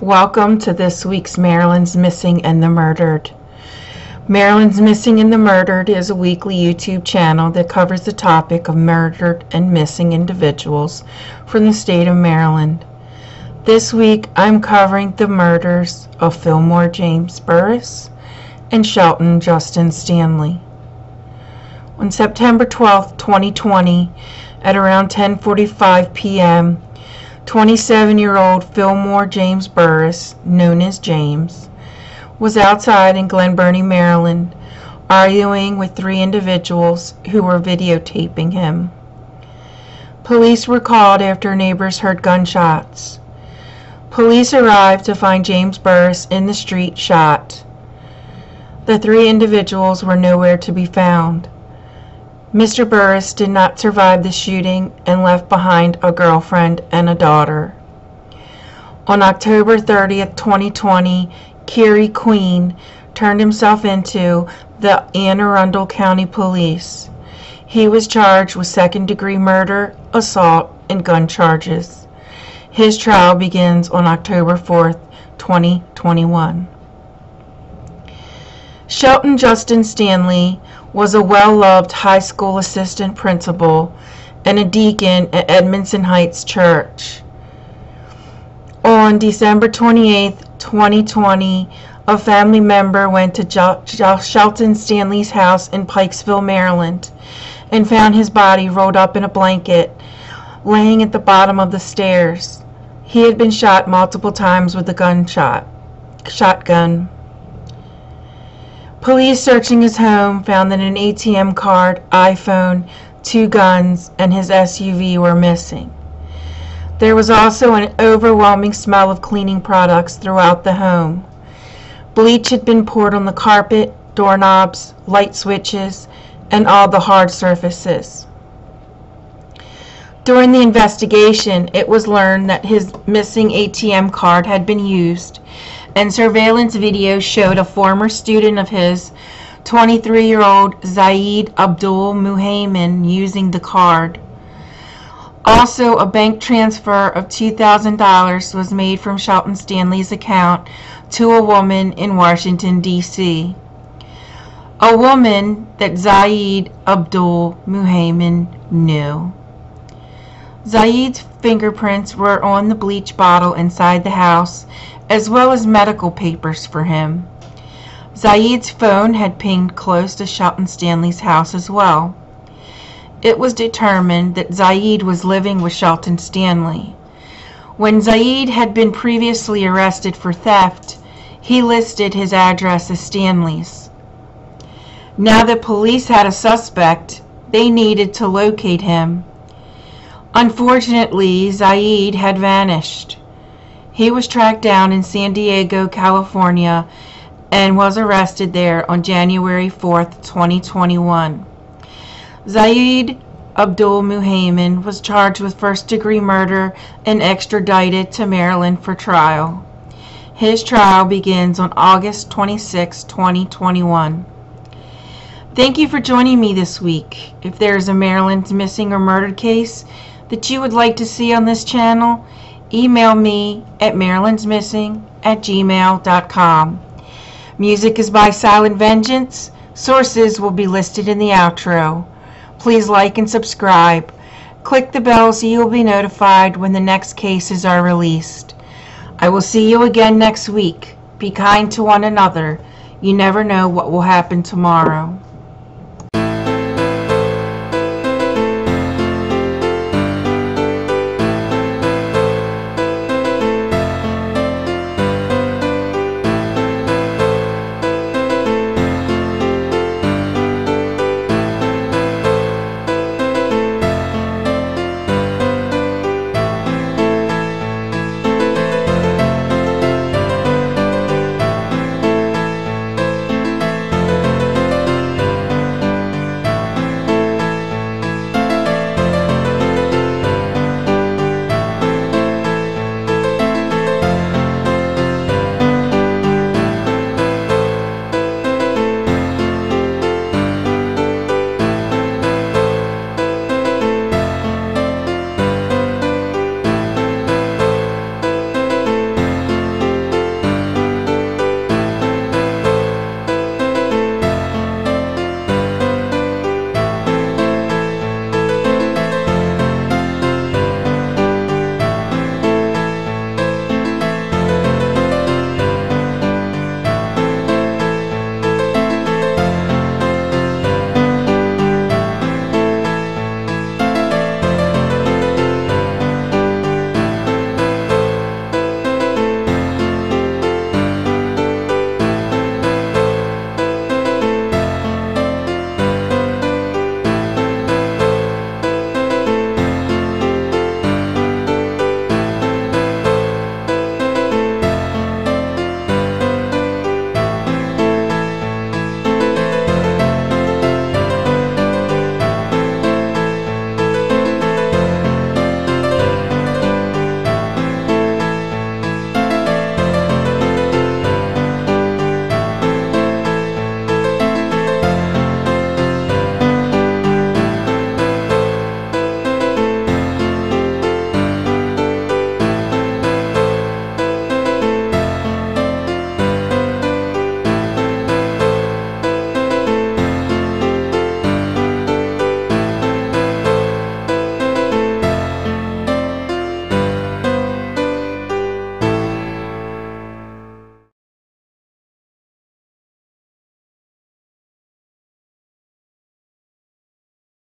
Welcome to this week's Maryland's Missing and the Murdered. Maryland's Missing and the Murdered is a weekly YouTube channel that covers the topic of murdered and missing individuals from the state of Maryland. This week I'm covering the murders of Fillmore James Burris and Shelton Justin Stanley. On September 12, 2020, at around 10:45 p.m., 27-year-old Fillmore James Burris, known as James, was outside in Glen, Burnie, Maryland, arguing with three individuals who were videotaping him. Police were called after neighbors heard gunshots. Police arrived to find James Burris in the street shot. The three individuals were nowhere to be found. Mr. Burris did not survive the shooting and left behind a girlfriend and a daughter. On October 30th, 2020, Kerry Queen turned himself into the Anne Arundel County Police. He was charged with second-degree murder, assault, and gun charges. His trial begins on October 4th, 2021. Shelton Justin Stanley was a well-loved high school assistant principal and a deacon at Edmondson Heights Church. On December 28, 2020, a family member went to Shelton Stanley's house in Pikesville, Maryland, and found his body rolled up in a blanket, laying at the bottom of the stairs. He had been shot multiple times with a shotgun. Police searching his home found that an ATM card, iPhone, 2 guns, and his SUV were missing. There was also an overwhelming smell of cleaning products throughout the home. Bleach had been poured on the carpet, doorknobs, light switches, and all the hard surfaces. During the investigation, it was learned that his missing ATM card had been used, and surveillance video showed a former student of his, 23-year-old Zaid Abdul Muhaymin, using the card. Also, a bank transfer of $2,000 was made from Shelton Stanley's account to a woman in Washington, D.C. A woman that Zaid Abdul Muhaymin knew. Zaid's fingerprints were on the bleach bottle inside the house, as well as medical papers for him. Zaid's phone had pinged close to Shelton Stanley's house as well. It was determined that Zaid was living with Shelton Stanley. When Zaid had been previously arrested for theft, he listed his address as Stanley's. Now that police had a suspect, they needed to locate him. Unfortunately, Zaid had vanished. He was tracked down in San Diego, California, and was arrested there on January 4th, 2021. Zaid Abdul Muhaymin was charged with first-degree murder and extradited to Maryland for trial. His trial begins on August 26, 2021. Thank you for joining me this week. If there is a Maryland's missing or murdered case that you would like to see on this channel, email me at marylandsmissing@gmail.com. Music is by Silent Vengeance. Sources will be listed in the outro. Please like and subscribe. Click the bell so you will be notified when the next cases are released. I will see you again next week. Be kind to one another. You never know what will happen tomorrow.